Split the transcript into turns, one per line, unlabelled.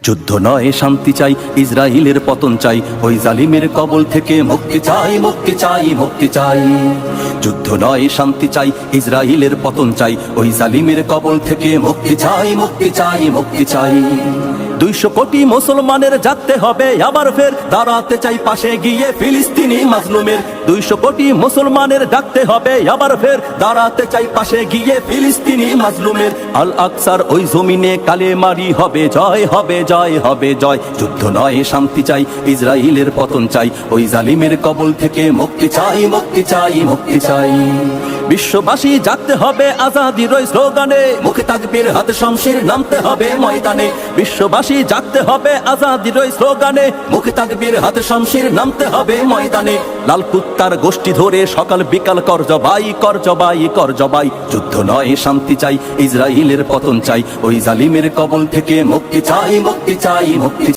যুদ্ধ নয় শান্তি চাই, ইসরায়েলের পতন চাই, ওই জালিমের কবল থেকে মুক্তি চাই, মুক্তি চাই, মুক্তি চাই। যুদ্ধ নয় শান্তি চাই, ইসরায়েলের পতন চাই, ওই জালিমের কবল থেকে মুক্তি চাই, মুক্তি চাই, মুক্তি চাই। 200 কোটি মুসলমানের জাগতে হবে আবার ফের, দাঁড়াতে চাই পাশে গিয়ে ফিলিস্তিনি মাজলুমের। 200 কোটি মুসলমানের ডাকতে হবে আবার ফের, দাঁড়াতে চাই পাশে গিয়ে ফিলিস্তিনি মাজলুমের। আল আকসার ওই জমিনে কালেমারি হবে জয়, হবে জয়, হবে জয়। যুদ্ধ নয় শান্তি চাই, ইসরায়েলের পতন চাই, ওই জালিমের কবল থেকে মুক্তি চাই, মুক্তি চাই, মুক্তি চাই। বিশ্ববাসী জাগতে হবে আজাদির ওই স্লোগানে, মুখে তাকবীর হাতে শমশির, নামতে হবে ময়দানে। বিশ্ববাসী জাগতে হবে আজাদির ওই স্লোগানে, মুখে তাকবীর হাতে শমশির, নামতে হবে ময়দানে। লাল কুত্তার গোষ্ঠী ধরে সকাল বিকাল কর জবাই, কর জবাই, কর জবাই। যুদ্ধ নয় শান্তি চাই, ইসরায়েলের পতন চাই, ওই জালিমের কবল থেকে মুক্তি চাই, মুক্তি চাই, মুক্তি